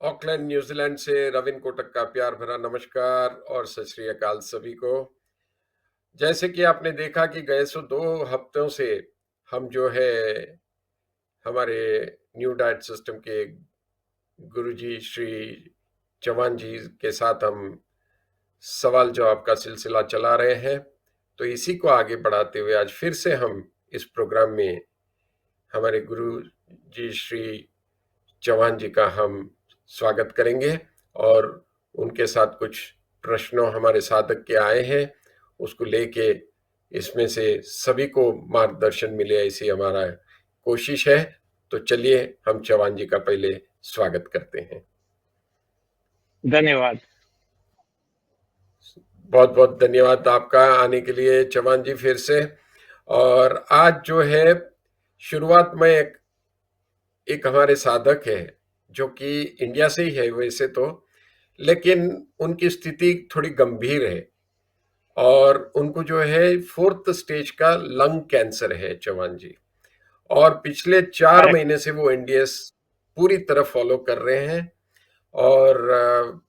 Auckland New Zealand से रविन कोटक का प्यार भरा नमस्कार और सत श्री अकाल सभी को। जैसे कि आपने देखा कि गए 2 हफ्तों से हम जो है हमारे न्यू डाइट सिस्टम के गुरुजी श्री चौहान जी के साथ हम सवाल जवाब का सिलसिला चला रहे हैं। तो इसी को आगे बढ़ाते हुए आज फिर से हम इस प्रोग्राम में हमारे गुरु जी श्री चौहान जी का हम स्वागत करेंगे और उनके साथ कुछ प्रश्नों हमारे साधक के आए हैं उसको लेके इसमें से सभी को मार्गदर्शन मिले ऐसी हमारा कोशिश है। तो चलिए हम चौहान जी का पहले स्वागत करते हैं। धन्यवाद। बहुत बहुत धन्यवाद आपका आने के लिए चौहान जी फिर से। और आज जो है शुरुआत में एक हमारे साधक है जो कि इंडिया से ही है वैसे तो, लेकिन उनकी स्थिति थोड़ी गंभीर है और उनको जो है 4th स्टेज का लंग कैंसर है चौहान जी। और पिछले 4 महीने से वो एनडीएस पूरी तरह फॉलो कर रहे हैं और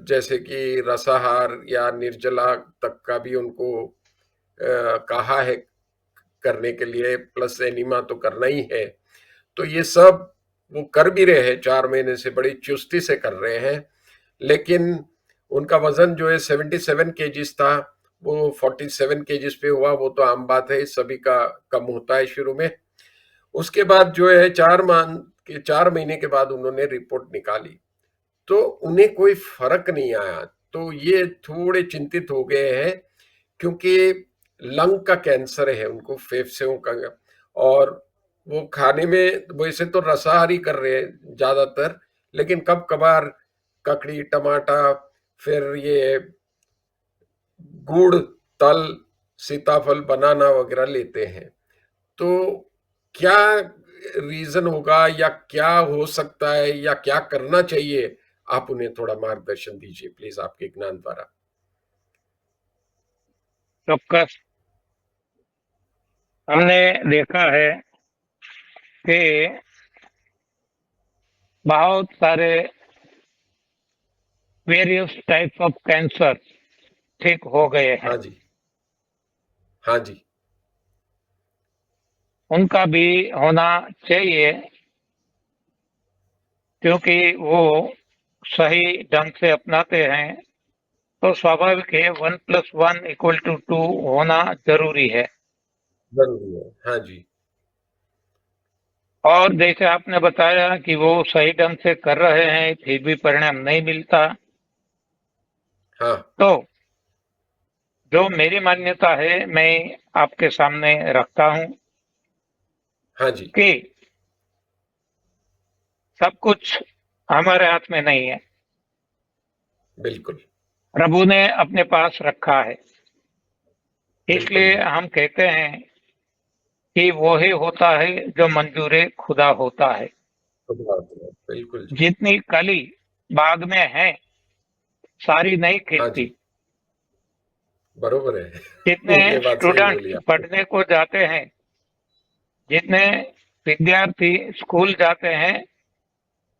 जैसे कि रसाहार या निर्जला तक का भी उनको कहा है करने के लिए, प्लस एनिमा तो करना ही है। तो ये सब वो कर भी रहे हैं, 4 महीने से बड़ी चुस्ती से कर रहे हैं। लेकिन उनका वजन जो है 77 केजीज था, वो 47 केजीज पे हुआ। वो तो आम बात है, सभी का कम होता है शुरू में। उसके बाद जो है 4 महीने के बाद उन्होंने रिपोर्ट निकाली तो उन्हें कोई फर्क नहीं आया। तो ये थोड़े चिंतित हो गए हैं क्योंकि लंग का कैंसर है उनको, फेफड़ों का। और वो खाने में वैसे तो रसाहारी कर रहे हैं ज्यादातर, लेकिन कब कभार ककड़ी, टमाटर, फिर ये गुड़, तल, सीताफल, बनाना वगैरह लेते हैं। तो क्या रीजन होगा या क्या हो सकता है या क्या करना चाहिए, आप उन्हें थोड़ा मार्गदर्शन दीजिए प्लीज आपके ज्ञान द्वारा। चौक्कस। हमने देखा है कि बहुत सारे वेरियस टाइप्स ऑफ कैंसर ठीक हो गए हैं। हाँ जी, हाँ जी, उनका भी होना चाहिए क्योंकि वो सही ढंग से अपनाते हैं तो स्वाभाविक है 1+1=2 होना जरूरी है। जरूरी है। हाँ जी, और जैसे आपने बताया कि वो सही ढंग से कर रहे हैं फिर भी परिणाम नहीं मिलता, हाँ, तो जो मेरी मान्यता है मैं आपके सामने रखता हूं हाँ जी, कि सब कुछ हमारे हाथ में नहीं है, बिल्कुल, प्रभु ने अपने पास रखा है। बिल्कुल इसलिए जी, हम कहते हैं कि वो ही होता है जो मंजूर खुदा होता है। बिल्कुल जी, जितनी कली बाग में है सारी नहीं हाँ खिलती। जी, बरोबर है। जितने ये बात सही स्टूडेंट बोली आपने। पढ़ने को जाते हैं, जितने विद्यार्थी स्कूल जाते हैं,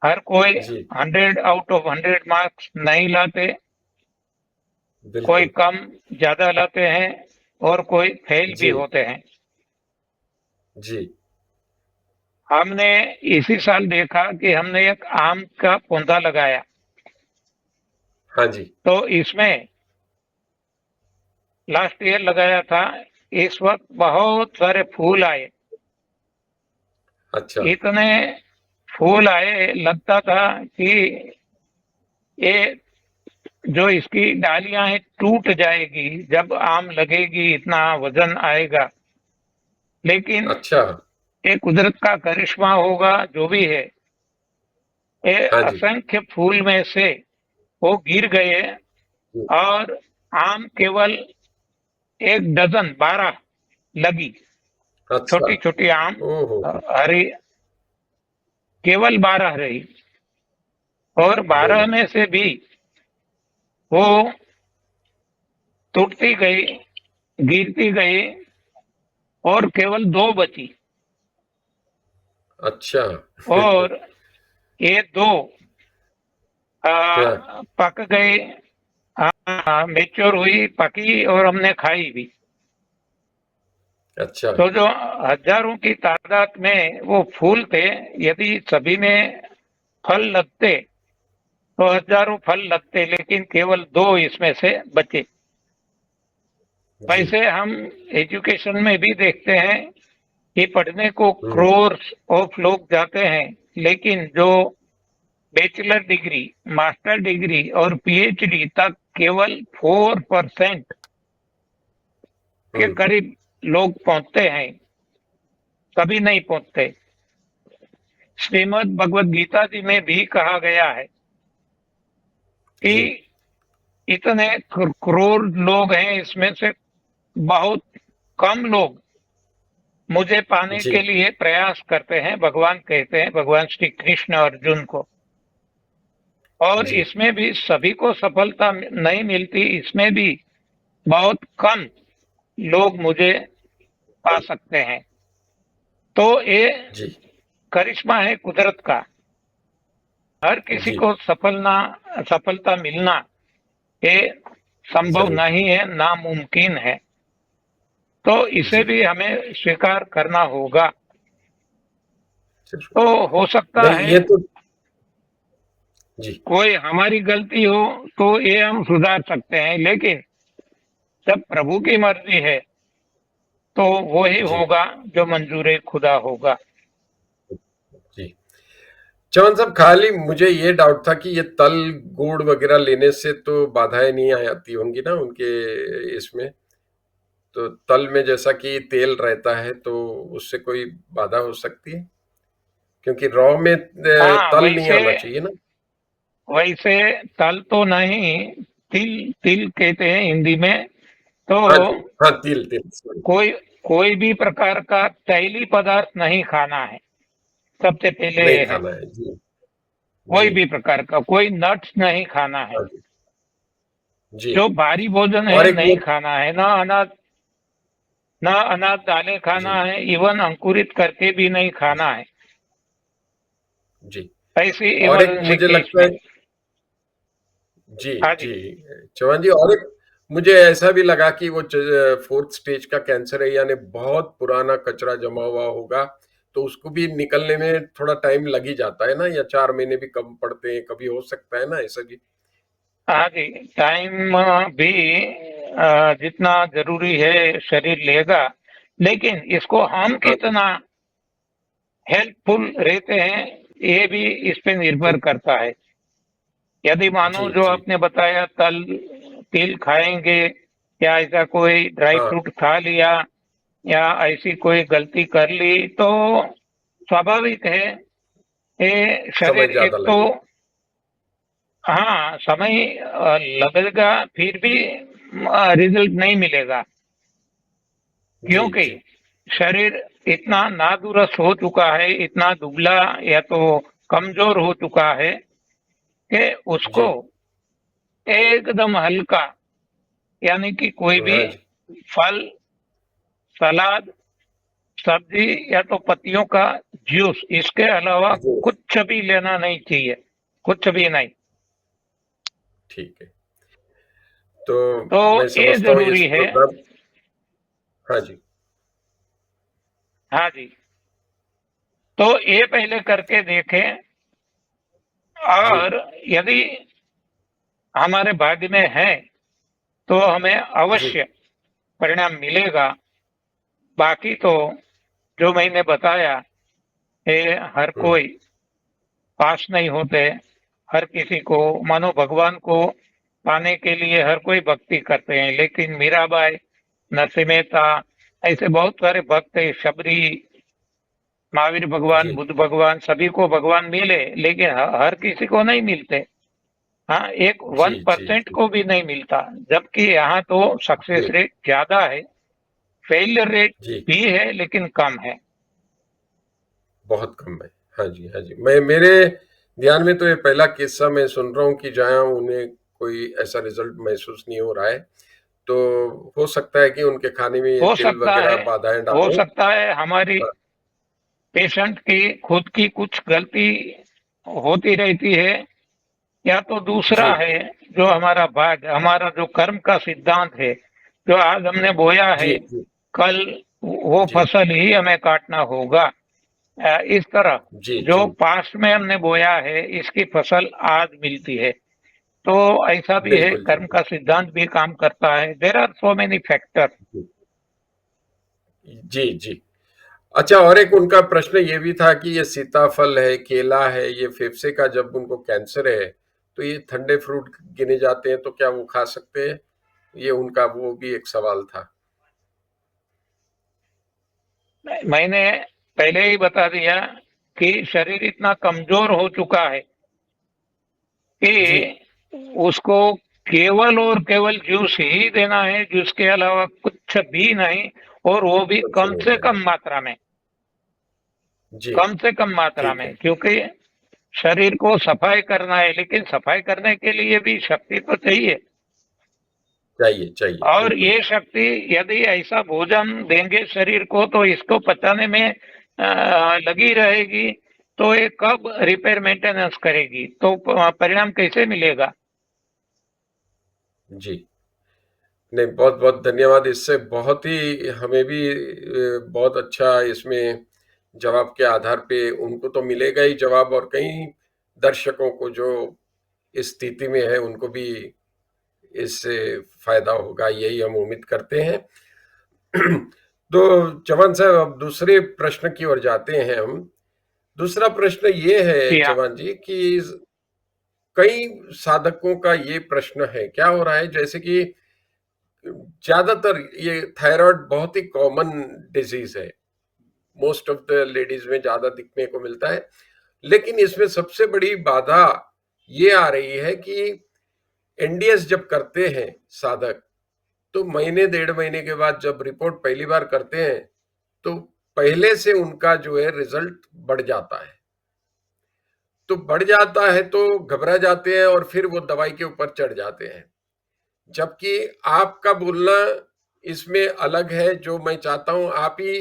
हर कोई जी, 100 आउट ऑफ 100 मार्क्स नहीं लाते। कोई बिल्कुल, कम ज्यादा लाते हैं और कोई फेल भी जी, होते हैं। जी, हमने इसी साल देखा कि हमने एक आम का पौधा लगाया हाँ जी, तो इसमें लास्ट ईयर लगाया था, इस वक्त बहुत सारे फूल आए। अच्छा, इतने फूल आए लगता था कि ये जो इसकी डालियां हैं टूट जाएगी जब आम लगेगी, इतना वजन आएगा। लेकिन अच्छा, ये कुदरत का करिश्मा होगा जो भी है, ये हाँ जी, असंख्य फूल में से वो गिर गए जी, और आम केवल 1 डजन 12 लगी। अच्छा, छोटी छोटी आम ओहो, हरी केवल 12 रही और 12 बोलो, में से भी वो टूटती गई, गिरती गई और केवल 2 बची। अच्छा, और ये 2 पक गई, मैच्योर हुई, पकी और हमने खाई भी। अच्छा। तो जो हजारों की तादाद में वो फूल थे, यदि सभी में फल लगते तो हजारों फल लगते, लेकिन केवल 2 इसमें से बचे। जी। वैसे हम एजुकेशन में भी देखते हैं कि पढ़ने को हम्म। क्रोर्स ऑफ लोग जाते हैं, लेकिन जो बैचलर डिग्री, मास्टर डिग्री और पीएचडी तक केवल 4% के हम्म। करीब लोग पहुंचते हैं, कभी नहीं पहुंचते। श्रीमद् भगवद गीता जी में भी कहा गया है कि जी। इतने करोड़ लोग हैं, इसमें से बहुत कम लोग मुझे पाने जी। के लिए प्रयास करते हैं, भगवान कहते हैं, भगवान श्री कृष्ण अर्जुन को। और जी। इसमें भी सभी को सफलता नहीं मिलती, इसमें भी बहुत कम लोग मुझे पा सकते हैं। तो ये जी। करिश्मा है कुदरत का। हर किसी जी। को सफलता मिलना ये संभव जरूर। नहीं है, नामुमकिन है। तो इसे जी। भी हमें स्वीकार करना होगा। जरूर। तो हो सकता नहीं, है ये तो जी। कोई हमारी गलती हो तो ये हम सुधार सकते हैं, लेकिन जब प्रभु की मर्जी है तो वो ही जी। होगा जो मंजूर खुदा होगा। जी। चमन साहब, खाली मुझे ये डाउट था कि ये तल गुड़ वगैरह लेने से तो बाधाएं नहीं आती होंगी ना उनके इसमें? तो तल में जैसा कि तेल रहता है तो उससे कोई बाधा हो सकती है? क्योंकि रॉ में हाँ, तल नहीं वैसे आना चाहिए ना? वैसे तल तो नहीं, तिल तिल कहते हैं हिंदी में। तो हाँ जी, हाँ, तिल तिल, सॉरी। कोई कोई भी प्रकार का तैली पदार्थ नहीं खाना है, सबसे पहले नहीं ये है। खाना है जी। कोई जी। भी प्रकार का कोई नट्स नहीं खाना है। हाँ जी। जी। जो भारी भोजन और है एक नहीं वो खाना है, ना अनाज दालें खाना जी। है, इवन अंकुरित करके भी नहीं खाना है, जी। ऐसी और एक इमरजेंसी मुझे केस लगता में। है जी। हाँ जी। जी। चौहान जी, और एक मुझे ऐसा भी लगा कि वो 4th स्टेज का कैंसर है, यानी बहुत पुराना कचरा जमा हुआ होगा, तो उसको भी निकलने में थोड़ा टाइम लग ही जाता है ना, या 4 महीने भी कम पड़ते हैं, कभी हो सकता है ना ऐसा भी? हाँ जी, टाइम भी जितना जरूरी है शरीर लेगा, लेकिन इसको हम हाँ जी। कितना हेल्पफुल रहते हैं ये भी इस पे निर्भर जी। करता है। यदि मानो जी। जो जी। आपने बताया तिल खाएंगे या ऐसा कोई ड्राई हाँ, फ्रूट खा लिया या ऐसी कोई गलती कर ली, तो स्वाभाविक है ये समय शरीर एक ज्यादा तो, लगेगा। हाँ, समय लगेगा, फिर भी रिजल्ट नहीं मिलेगा, जी। क्योंकि जी। शरीर इतना नादुरुस्त हो चुका है, इतना दुबला या तो कमजोर हो चुका है कि उसको जी। एकदम हल्का, यानी कि कोई भी हाँ जी। फल, सलाद, सब्जी या तो पत्तियों का जूस, इसके अलावा जी। कुछ भी लेना नहीं चाहिए, कुछ भी नहीं। ठीक है। तो तो मैं ये समझता हूँ इस जरूरी है। प्रोग्राम। हाँ जी। हाँ जी। तो ये पहले करके देखें, जी। और यदि हमारे भाग्य में है तो हमें जी। अवश्य परिणाम मिलेगा। बाकी तो जो मैंने बताया, ये हर हम्म। कोई पास नहीं होते। हर किसी को, मानो भगवान को पाने के लिए हर कोई भक्ति करते हैं, लेकिन मीराबाई, नरसिंह मेहता, ऐसे बहुत सारे भक्त हैं, शबरी, महावीर भगवान, जी। बुद्ध भगवान, सभी को भगवान मिले, लेकिन हर किसी को नहीं मिलते। हाँ, एक जी। वन जी। परसेंट जी। को भी नहीं मिलता। जबकि यहाँ तो सक्सेस जी। रेट ज्यादा है, फेलियर रेट जी। भी है लेकिन कम है। बहुत कम है। हाँ जी, हाँ जी। मैं मेरे ध्यान में तो ये पहला किस्सा मैं सुन रहा हूँ कि जहाँ उन्हें कोई ऐसा रिजल्ट महसूस नहीं हो रहा है। तो हो सकता है कि उनके खाने में ये हो तिल सकता वगैरह है बाधाएं हो डालें। सकता है हमारी हाँ। पेशेंट की खुद की कुछ गलती होती रहती है, या तो दूसरा जी, है जो हमारा भाग, हमारा जो कर्म का सिद्धांत है, जो आज हमने बोया जी, है, जी, कल वो जी, फसल ही हमें काटना होगा। इस तरह जी, जो जी। पास्ट में हमने बोया है, इसकी फसल आज मिलती है। तो ऐसा भी है, बिल्कुल जी, कर्म का सिद्धांत भी काम करता है। There are so many factor. जी, जी, जी। अच्छा, और एक उनका प्रश्न ये भी था कि ये सीताफल है, केला है, ये फेफड़े का जब उनको कैंसर है, तो ये ठंडे फ्रूट गिने जाते हैं, तो क्या वो खा सकते हैं? ये उनका वो भी एक सवाल था। मैंने पहले ही बता दिया कि शरीर इतना कमजोर हो चुका है जी, कि उसको केवल और केवल जूस ही देना है, जूस के अलावा कुछ भी नहीं, और वो भी कुछ कम नहीं से देना। कम मात्रा में। जी, कम से कम मात्रा ठीक में, है। क्योंकि शरीर को सफाई करना है, लेकिन सफाई करने के लिए भी शक्ति तो चाहिए। चाहिए, चाहिए, और बिल्कुल। ये शक्ति, यदि ऐसा भोजन देंगे शरीर को तो इसको पचाने में लगी रहेगी, तो ये कब रिपेयर मेंटेनेंस करेगी, तो परिणाम कैसे मिलेगा? जी। नहीं, बहुत-बहुत धन्यवाद। इससे बहुत ही हमें भी बहुत अच्छा इसमें जवाब के आधार पे उनको तो मिलेगा ही जवाब, और कई दर्शकों को जो इस स्थिति में है उनको भी इससे फायदा होगा, यही हम उम्मीद करते हैं। तो जवान साहब, अब दूसरे प्रश्न की ओर जाते हैं हम। दूसरा प्रश्न ये है जी हाँ। जवान जी कि कई साधकों का ये प्रश्न है, क्या हो रहा है जैसे कि ज्यादातर ये थायराइड बहुत ही कॉमन डिजीज है, मोस्ट ऑफ द लेडीज में ज्यादा दिखने को मिलता है, लेकिन इसमें सबसे बड़ी बाधा ये आ रही है कि एनडीएस जब करते हैं साधक, तो महीने 1.5 महीने के बाद जब रिपोर्ट पहली बार करते हैं, तो पहले से उनका जो है रिजल्ट बढ़ जाता है। तो बढ़ जाता है तो घबरा जाते हैं और फिर वो दवाई के ऊपर चढ़ जाते हैं। जबकि आपका बोलना इसमें अलग है, जो मैं चाहता हूं आप ही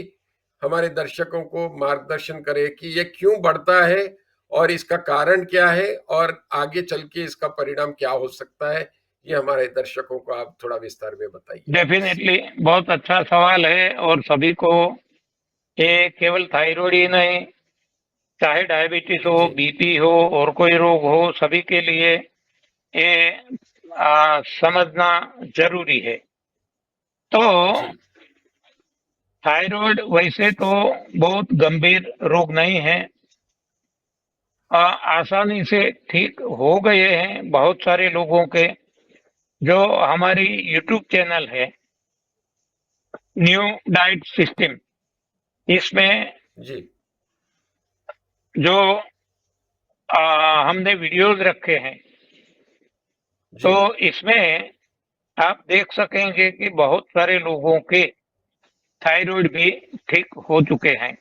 हमारे दर्शकों को मार्गदर्शन करें कि ये क्यों बढ़ता है और इसका कारण क्या है और आगे चल के इसका परिणाम क्या हो सकता है। ये हमारे दर्शकों को आप थोड़ा विस्तार में बताइए। डेफिनेटली बहुत अच्छा सवाल है, और सभी को, ये केवल थायराइड ही नहीं, चाहे डायबिटीज हो, जी, बीपी हो और कोई रोग हो, सभी के लिए ये समझना जरूरी है। तो जी, थायराइड वैसे तो बहुत गंभीर रोग नहीं है, आसानी से ठीक हो गए हैं बहुत सारे लोगों के। जो हमारी यूट्यूब चैनल है, न्यू डाइट सिस्टम, इसमें जी, जो हमने वीडियोस रखे हैं, तो जी, इसमें आप देख सकेंगे कि बहुत सारे लोगों के थायराइड भी ठीक हो चुके हैं।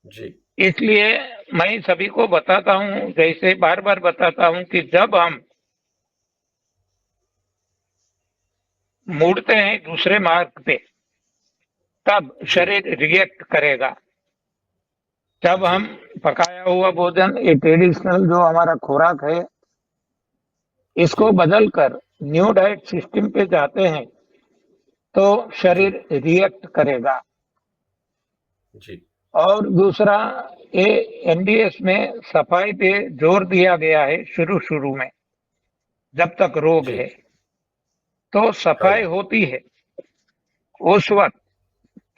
जी, इसलिए मैं सभी को बताता हूं, जैसे बार बार बताता हूं, कि जब हम मुड़ते हैं दूसरे मार्ग पे, तब जी, शरीर रिएक्ट करेगा। जब जी, हम पकाया हुआ भोजन, ये ट्रेडिशनल जो हमारा खुराक है, जी, इसको बदलकर न्यू डाइट सिस्टम पे जाते हैं, तो जी, शरीर रिएक्ट करेगा। जी, और दूसरा, ये एनडीएस में सफाई पे जोर दिया गया है शुरू शुरू में, जब तक रोग जी, है। तो हाँ सफाई जी, होती है उस वक्त।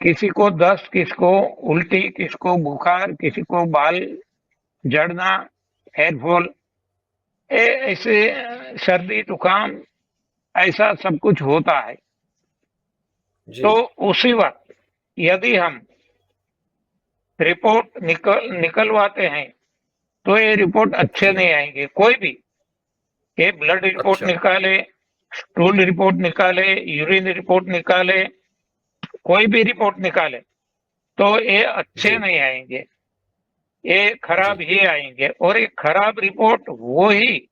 किसी को दस्त, किसको उल्टी, किसको बुखार, किसी को बाल झड़ना, हेयर फॉल, ऐसे सर्दी जुकाम, ऐसा सब कुछ होता है। जी, तो उसी वक्त यदि हम रिपोर्ट निकलवाते हैं, तो ये रिपोर्ट अच्छे जी, नहीं आएंगे कोई भी। ये ब्लड रिपोर्ट अच्छा, निकाले, स्टूल रिपोर्ट निकाले, यूरिन रिपोर्ट निकाले, कोई भी रिपोर्ट निकाले, तो ये अच्छे जी, नहीं आएंगे, ये खराब जी, ही आएंगे। और ये खराब रिपोर्ट वो ही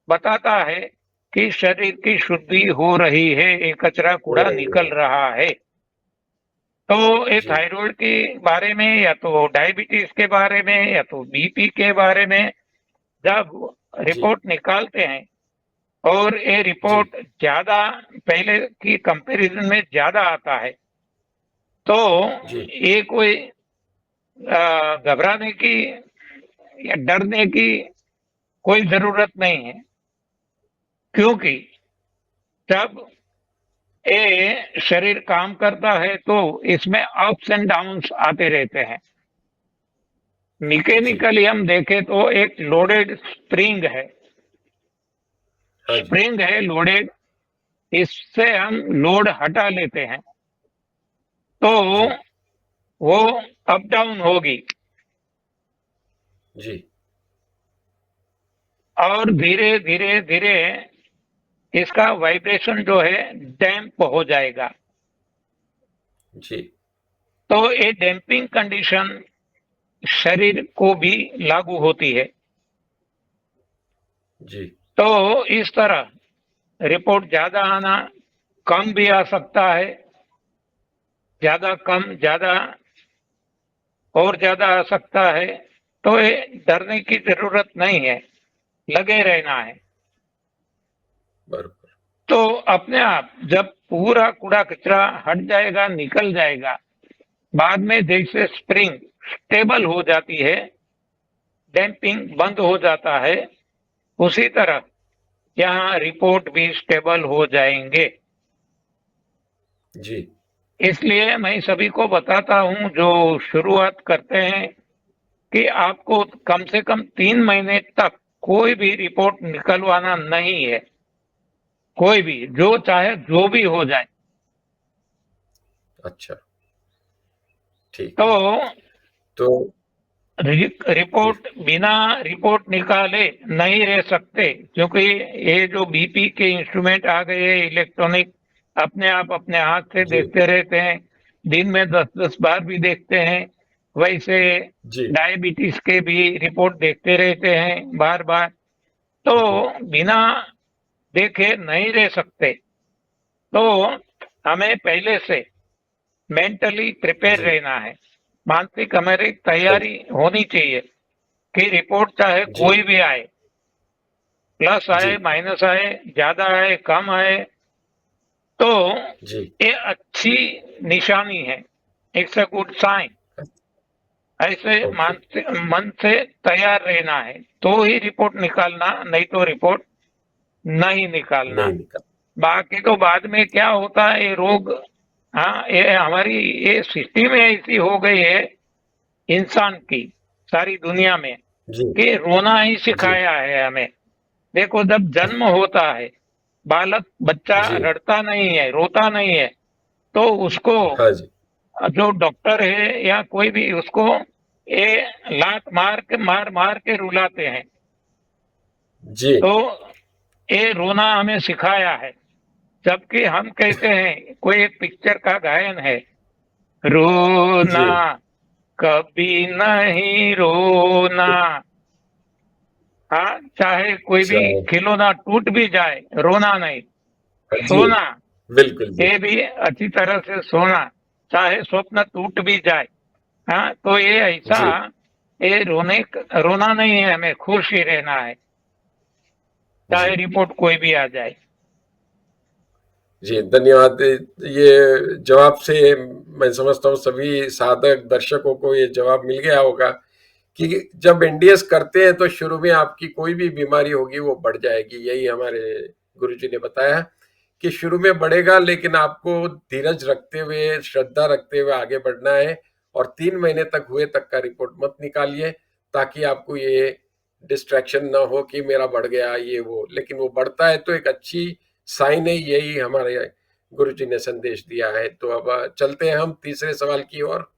बताता है कि शरीर की शुद्धि हो रही है, ये कचरा हो कूड़ा रही निकल है। रहा है। तो ये जी, थायराइड के बारे में, या तो डायबिटीज के बारे में, या तो बीपी के बारे में जब जी, रिपोर्ट निकालते हैं और ये जी, रिपोर्ट ज़्यादा पहले की कंपैरिजन में ज़्यादा आता है, तो जी, ये कोई घबराने की या डरने की कोई ज़रूरत नहीं है, क्योंकि जब ये शरीर काम करता है तो इसमें अप्स एंड डाउन्स आते रहते हैं। जी। मैकेनिकली हम देखें तो एक लोडेड स्प्रिंग है, हाँ जी, स्प्रिंग है लोडेड, इससे हम लोड हटा लेते हैं, तो जी, वो अप डाउन होगी जी, और धीरे धीरे धीरे इसका वाइब्रेशन जो है डैम्प हो जाएगा। जी, तो ये डैम्पिंग कंडीशन शरीर को भी लागू होती है। जी, तो इस तरह रिपोर्ट ज्यादा आना, कम भी आ सकता है, ज्यादा कम, ज्यादा और ज्यादा आ सकता है। तो ये डरने की जरूरत नहीं है, लगे रहना है। बरोबर। तो अपने आप जब पूरा कूड़ा कचरा हट जाएगा, निकल जाएगा, बाद में जैसे स्प्रिंग स्टेबल हो जाती है, डैम्पिंग बंद हो जाता है, उसी तरह यहाँ रिपोर्ट भी स्टेबल हो जाएंगे। जी, इसलिए मैं सभी को बताता हूँ जो शुरुआत करते हैं कि आपको कम से कम 3 महीने तक कोई भी रिपोर्ट निकलवाना नहीं है, कोई भी, जो चाहे जो भी हो जाए। अच्छा, ठीक तो है। तो जी, रिपोर्ट बिना रिपोर्ट निकाले नहीं रह सकते, क्योंकि ये जो बीपी के इंस्ट्रूमेंट आ गए हैं इलेक्ट्रॉनिक, अपने हाथ से जी, देखते रहते हैं, दिन में 10-10 बार भी देखते हैं। वैसे जी, डायबिटीज के भी रिपोर्ट देखते रहते हैं बार बार। तो जी, बिना देखे नहीं रह सकते। तो हमें पहले से मेंटली प्रिपेयर जी, रहना है, मानसिक हमारी हाँ जी, तैयारी होनी चाहिए कि रिपोर्ट चाहे जी, कोई भी आए, प्लस जी, आए, माइनस आए, ज्यादा आए, कम आए, तो जी, ये अच्छी निशानी है, इट्स अ गुड साइन। ऐसे ओके, मन से तैयार रहना है, तो ही रिपोर्ट निकालना, नहीं तो रिपोर्ट नहीं निकालना। नहीं निकल बाकी तो बाद में क्या होता है, ये रोग, हाँ, ये हमारी ये सिस्टम ऐसी हो गई है इंसान की, सारी दुनिया में, जी, कि रोना ही जी, सिखाया है हमें। देखो, जब जन्म होता है, बालक बच्चा जी, रड़ता नहीं है, रोता नहीं है, तो उसको हाँ जी, जो डॉक्टर है या कोई भी उसको ये लात मार मार के रुलाते हैं। जी, तो ये रोना हमें सिखाया है, जबकि हम कहते हैं, कोई एक पिक्चर का गायन है, रोना जी, कभी नहीं रोना। हाँ, चाहे कोई भी चाहे खिलौना टूट भी जाए, रोना नहीं, हाँ जी, सोना। बिल्कुल जी, ये भी अच्छी तरह से सोना, चाहे स्वप्न टूट भी जाए। हाँ, तो ये ऐसा, जी, ये रोना नहीं है, हमें खुश ही रहना है, चाहे जी, रिपोर्ट कोई भी आ जाए। जी, धन्यवाद। ये जवाब से मैं समझता हूँ सभी साधक दर्शकों को ये जवाब मिल गया होगा कि जब एनडीएस करते हैं तो शुरू में आपकी कोई भी बीमारी होगी वो बढ़ जाएगी। यही हमारे गुरुजी ने बताया कि शुरू में बढ़ेगा, लेकिन आपको धीरज रखते हुए, श्रद्धा रखते हुए आगे बढ़ना है और 3 महीने तक हुए तक का रिपोर्ट मत निकालिए, ताकि आपको ये डिस्ट्रैक्शन ना हो कि मेरा बढ़ गया ये वो। लेकिन वो बढ़ता है तो एक अच्छी साइन है, यही हमारे गुरुजी ने संदेश दिया है। तो अब चलते हैं हम तीसरे सवाल की ओर,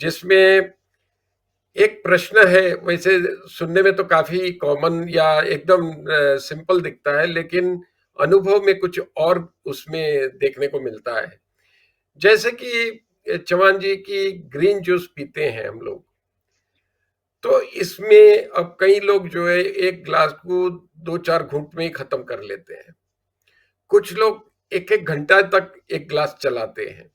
जिसमें एक प्रश्न है। वैसे सुनने में तो काफी कॉमन या एकदम सिंपल दिखता है, लेकिन अनुभव में कुछ और उसमें देखने को मिलता है। जैसे कि चौहान जी की ग्रीन जूस पीते हैं हम लोग, तो इसमें अब कई लोग जो है एक ग्लास को 2-4 घूंट में ही खत्म कर लेते हैं। कुछ लोग एक एक घंटा तक एक ग्लास चलाते हैं।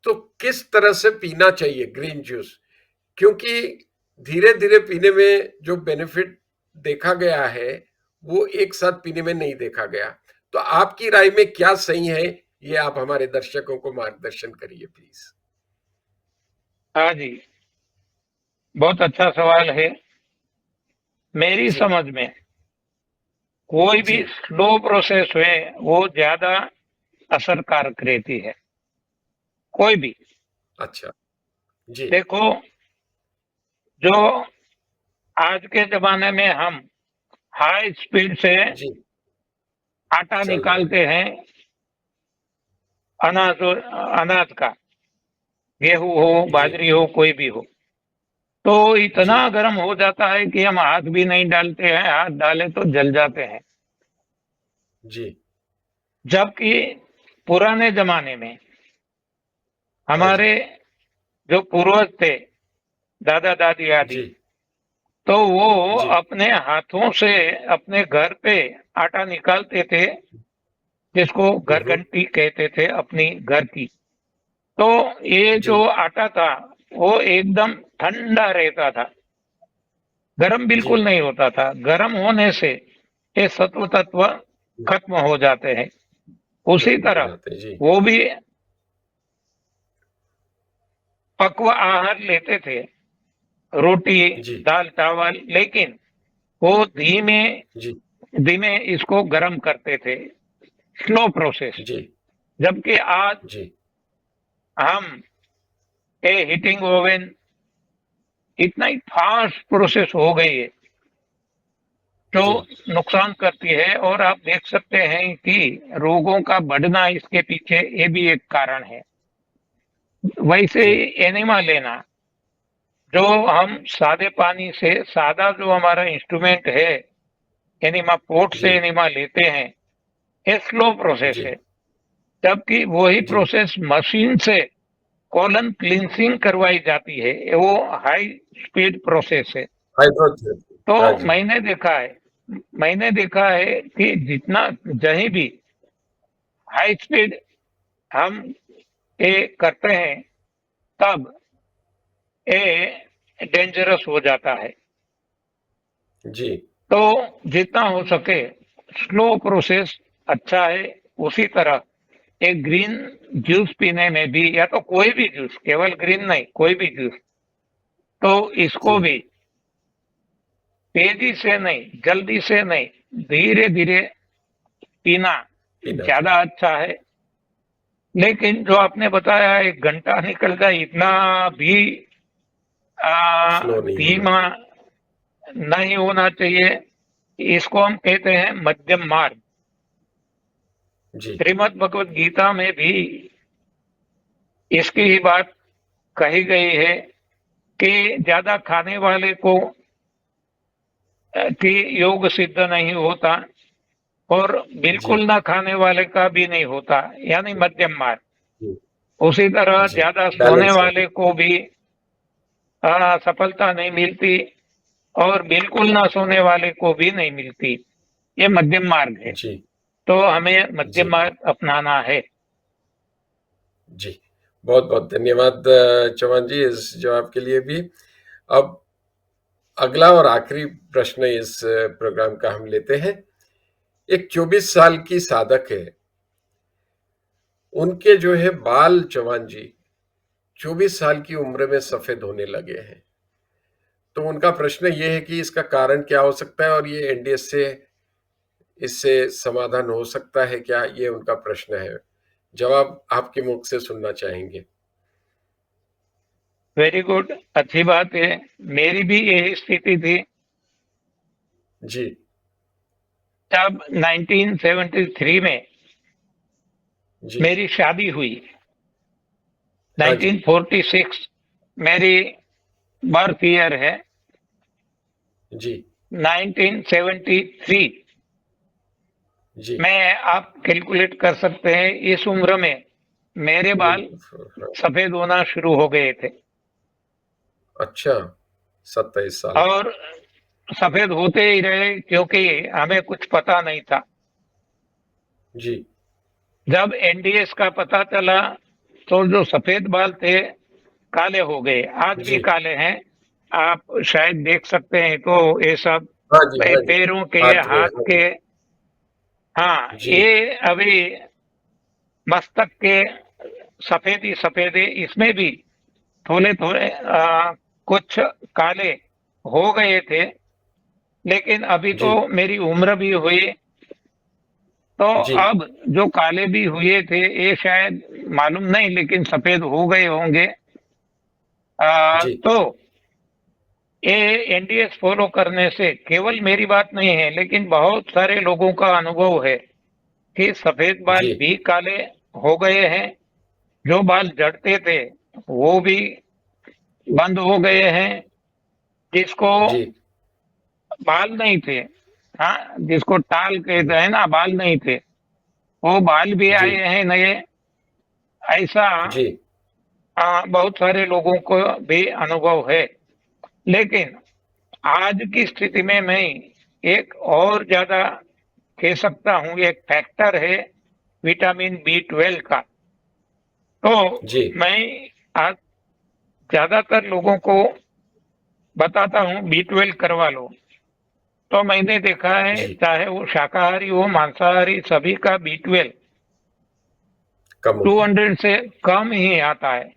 तो किस तरह से पीना चाहिए ग्रीन जूस? क्योंकि धीरे धीरे पीने में जो बेनिफिट देखा गया है, वो एक साथ पीने में नहीं देखा गया। तो आपकी राय में क्या सही है, ये आप हमारे दर्शकों को मार्गदर्शन करिए प्लीज। हाँ जी, बहुत अच्छा सवाल है। मेरी जी समझ में कोई भी जी। स्लो प्रोसेस है वो ज्यादा असरकारक रहती है, कोई भी। अच्छा। जी देखो, जो आज के जमाने में हम हाई स्पीड से जी। आटा चल रहे हैं। निकालते हैं, अनाज अनाज का, गेहूं हो जी बाजरी हो कोई भी हो, तो इतना जी गर्म हो जाता है कि हम हाथ भी नहीं डालते हैं, हाथ डाले तो जल जाते हैं। जी। जबकि पुराने जमाने में हाँ जी। हमारे जो पूर्वज थे, दादा दादी आदि, जी तो वो जी अपने हाथों से अपने घर पे आटा निकालते थे, जिसको हम्म। घरघंटी कहते थे, अपनी घर की। तो ये जी जो आटा था वो एकदम ठंडा रहता था, गर्म जी। बिल्कुल नहीं होता था। गर्म होने से ये सत्व तत्व खत्म हो जाते हैं। उसी खत्म हो तरह जाते हैं। जी वो भी पक्व आहार लेते थे, रोटी, जी दाल चावल, लेकिन वो धीमे जी धीमे इसको गर्म करते थे, स्लो प्रोसेस। जी जबकि आज जी हम ये हीटिंग ओवन इतना ही फास्ट प्रोसेस हो गई है जो जी नुकसान करती है। और आप देख सकते हैं कि रोगों का बढ़ना इसके पीछे ये भी एक कारण है। वैसे जी ही एनिमा लेना, जो हम सादे पानी से, सादा जो हमारा इंस्ट्रूमेंट है, एनिमा पोर्ट जी से एनिमा लेते हैं, ये स्लो प्रोसेस जी है। जबकि वही जी। प्रोसेस मशीन से कॉलन क्लींसिंग करवाई जाती है, वो हाई स्पीड प्रोसेस है। हाइड्रोथेरेपी। तो हाँ जी। मैंने देखा है कि जितना जहीं भी हाई स्पीड हम ये करते हैं, तब ये डेंजरस हो जाता है। जी तो जितना हो सके स्लो प्रोसेस अच्छा है। उसी तरह एक ग्रीन जूस पीने में भी, या तो कोई भी जूस, केवल ग्रीन नहीं, कोई भी जूस, तो जी। इसको भी तेजी से नहीं, जल्दी से नहीं, धीरे धीरे पीना पीना ज्यादा चाहिए। अच्छा है। लेकिन जो आपने बताया 1 घंटा निकल जाए, इतना भी स्लो नहीं होना धीमा चाहिए। नहीं होना चाहिए। इसको हम कहते हैं मध्यम मार्ग। जी श्रीमद् भगवत गीता में भी इसकी ही बात कही गई है कि ज्यादा खाने वाले को कि योग सिद्ध नहीं होता, और जी बिल्कुल ना खाने वाले का भी नहीं होता, यानी मध्यम मार्ग। जी उसी तरह जी। ज्यादा सोने बैलेंस वाले रहे। को भी सफलता नहीं मिलती, और बिल्कुल ना सोने वाले को भी नहीं मिलती। ये मध्यम मार्ग है। जी तो हमें जी मध्यम मार्ग अपनाना है। जी। बहुत बहुत धन्यवाद चौहान जी, इस जवाब के लिए भी। अब अगला और आखिरी प्रश्न इस प्रोग्राम का हम लेते हैं। एक 24 साल की साधक है, उनके जो है बाल चौहान जी 24 साल की उम्र में सफेद होने लगे हैं। तो उनका प्रश्न ये है कि इसका कारण क्या हो सकता है, और ये एनडीएस से इससे समाधान हो सकता है क्या, ये उनका प्रश्न है। जवाब आपके मुख से सुनना चाहेंगे। वेरी गुड, अच्छी बात है। मेरी भी यही स्थिति थी जी जब 1973 में जी। मेरी शादी हुई। हाँ जी। 1946 मेरी बर्थ ईयर है। जी 1973 जी। में आप कैलकुलेट कर सकते हैं, इस उम्र में मेरे बाल बिल्कुल हाँ। सफेद होना शुरू हो गए थे। अच्छा, 27 साल। और सफेद होते ही रहे, क्योंकि हमें कुछ पता नहीं था। जी जब एनडीएस का पता चला, तो जो सफेद बाल थे काले हो गए, आज भी जी काले हैं। आप शायद देख सकते हैं, तो ये सब हाँ जी, हाँ जी। पैरों के, हाथ में, हाथ हाँ के। जी। हाँ, जी, ये अभी मस्तक के सफेदी सफेदे इसमें भी थोड़े थोड़े कुछ काले हो गए थे, लेकिन अभी तो जी, मेरी उम्र भी हुई, तो जी, अब जो काले भी हुए थे ये शायद मालूम नहीं, लेकिन सफेद हो गए होंगे। जी, तो ये एनडीएस फॉलो करने से केवल मेरी बात नहीं है, लेकिन बहुत सारे लोगों का अनुभव है कि सफेद बाल जी, भी काले हो गए हैं, जो बाल झड़ते थे वो भी बंद हो गए हैं, जिसको जी, बाल नहीं थे, हाँ, जिसको टाल कहते हैं ना, बाल नहीं थे, वो बाल भी जी, आए हैं नए। ऐसा जी, बहुत सारे लोगों को भी अनुभव है। लेकिन आज की स्थिति में मैं एक और ज्यादा कह सकता हूँ, एक फैक्टर है विटामिन बी 12 का। तो जी, मैं आज ज्यादातर लोगों को बताता हूँ बी 12 करवा लो। तो मैंने देखा है, जी, चाहे वो शाकाहारी हो मांसाहारी, सभी का बी 12 कम टू होता है। हंड्रेड से कम ही आता है।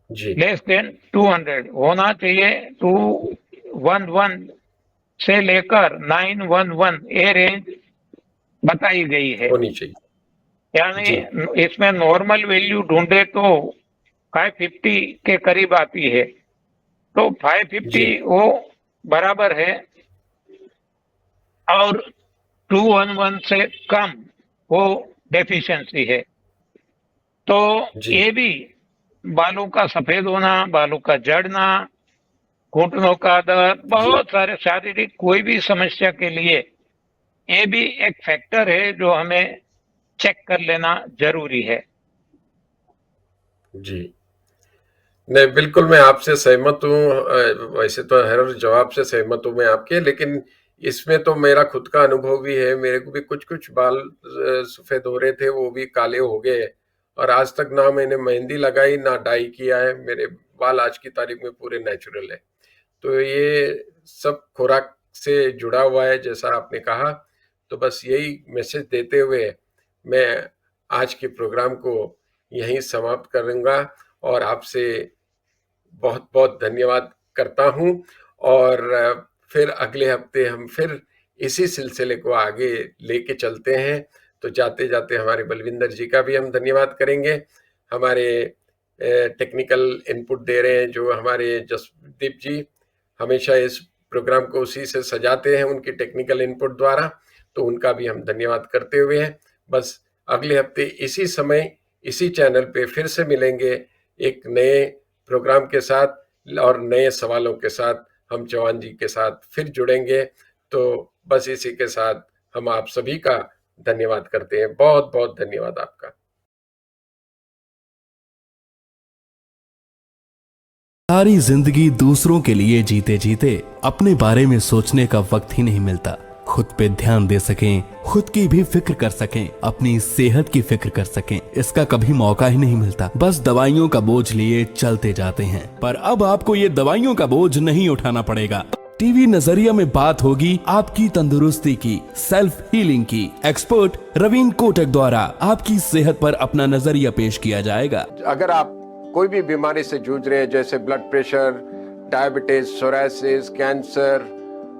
जी, लेस देन 200 होना चाहिए। 211 से लेकर 911 ये रेंज बताई गई है। होनी चाहिए। यानी जी, इसमें नॉर्मल वैल्यू ढूंढे तो 550 के करीब आती है। तो जी, 550 वो बराबर है, और 211 से कम वो डेफिशिएंसी है। तो जी, ये भी बालों का सफेद होना, बालों का झड़ना, घुटनों का दर्द, जी, बहुत सारे शारीरिक कोई भी समस्या के लिए ये भी एक फैक्टर है जो हमें चेक कर लेना जरूरी है। जी। नहीं, बिल्कुल मैं आपसे सहमत हूँ। वैसे तो हर जवाब से सहमत हूँ मैं आपके, लेकिन इसमें तो मेरा खुद का अनुभव भी है। मेरे को भी कुछ-कुछ बाल सफ़ेद हो रहे थे, वो भी काले हो गए और आज तक ना मैंने मेहंदी लगाई, ना डाई किया है। मेरे बाल आज की तारीख में पूरे नेचुरल है। तो ये सब खुराक से जुड़ा हुआ है जैसा आपने कहा। तो बस यही मैसेज देते हुए मैं आज के प्रोग्राम को यहीं समाप्त करूँगा और आपसे बहुत-बहुत धन्यवाद करता हूँ और फिर अगले हफ्ते हम फिर इसी सिलसिले को आगे लेके चलते हैं। तो जाते-जाते हमारे बलविंदर जी का भी हम धन्यवाद करेंगे। हमारे टेक्निकल इनपुट दे रहे हैं जो हमारे जसदीप जी, हमेशा इस प्रोग्राम को उसी से सजाते हैं उनकी टेक्निकल इनपुट द्वारा, तो उनका भी हम धन्यवाद करते हुए हैं। बस अगले हफ्ते इसी समय, इसी चैनल पे फिर से मिलेंगे एक नए प्रोग्राम के साथ और नए सवालों के साथ हम चौहान जी के साथ फिर जुड़ेंगे। तो बस इसी के साथ हम आप सभी का धन्यवाद करते हैं। बहुत-बहुत धन्यवाद आपका। सारी जिंदगी दूसरों के लिए जीते जीते अपने बारे में सोचने का वक्त ही नहीं मिलता। खुद पे ध्यान दे सकें, खुद की भी फिक्र कर सकें, अपनी सेहत की फिक्र कर सकें, इसका कभी मौका ही नहीं मिलता। बस दवाइयों का बोझ लिए चलते जाते हैं। पर अब आपको ये दवाइयों का बोझ नहीं उठाना पड़ेगा। टीवी नजरिया में बात होगी आपकी तंदुरुस्ती की, सेल्फ हीलिंग की। एक्सपर्ट रवीन कोटक द्वारा आपकी सेहत पर अपना नजरिया पेश किया जाएगा। अगर आप कोई भी बीमारी से जूझ रहे हैं जैसे blood pressure, diabetes, psoriasis, cancer,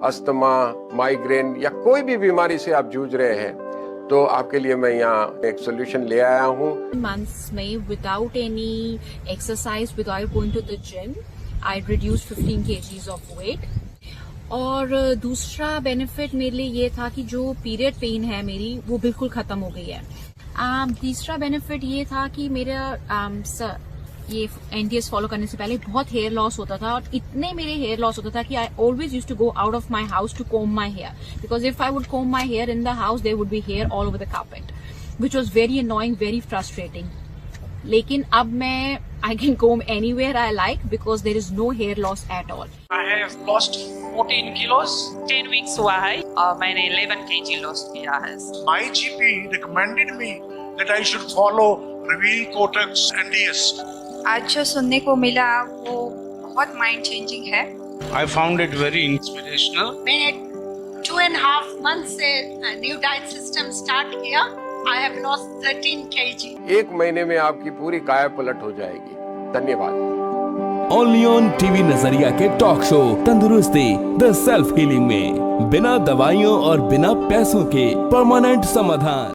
asthma, migraine या कोई भी बीमारी से आप जूझ रहे हैं, तो आपके लिए मैं यहाँ एक सोल्यूशन ले आया हूँ। months में without any exercise, without going to the gym, I reduced 15 kgs of weight. और दूसरा बेनिफिट मेरे लिए ये था कि जो पीरियड पेन है मेरी वो बिल्कुल खत्म हो गई है। तीसरा बेनिफिट ये था कि मेरा ये एनडीएस फॉलो करने से पहले बहुत हेयर लॉस होता था, और इतने मेरे हेयर लॉस होता था कि I always used to go out of my house to comb my hair, because if I would comb my hair in the house there would be hair all over the carpet, which was very annoying, very frustrating. लेकिन अब मैं I can comb anywhere I like because there is no hair loss at all. I have lost 14 kilos. 10 weeks हुआ है और मैंने 11 kg lost किया है. My GP recommended me that I should follow Raveen Kotak's NDS. आज जो सुनने को मिला वो बहुत माइंड चेंजिंग है। I found it very inspirational. मैंने 2.5 months से न्यू डाइट सिस्टम स्टार्ट किया. I have lost 13 kg. 1 महीने में आपकी पूरी काया पलट हो जाएगी. धन्यवाद. ओनली ऑन टीवी नजरिया के टॉक शो तंदुरुस्ती द सेल्फ हीलिंग में बिना दवाइयों और बिना पैसों के परमानेंट समाधान.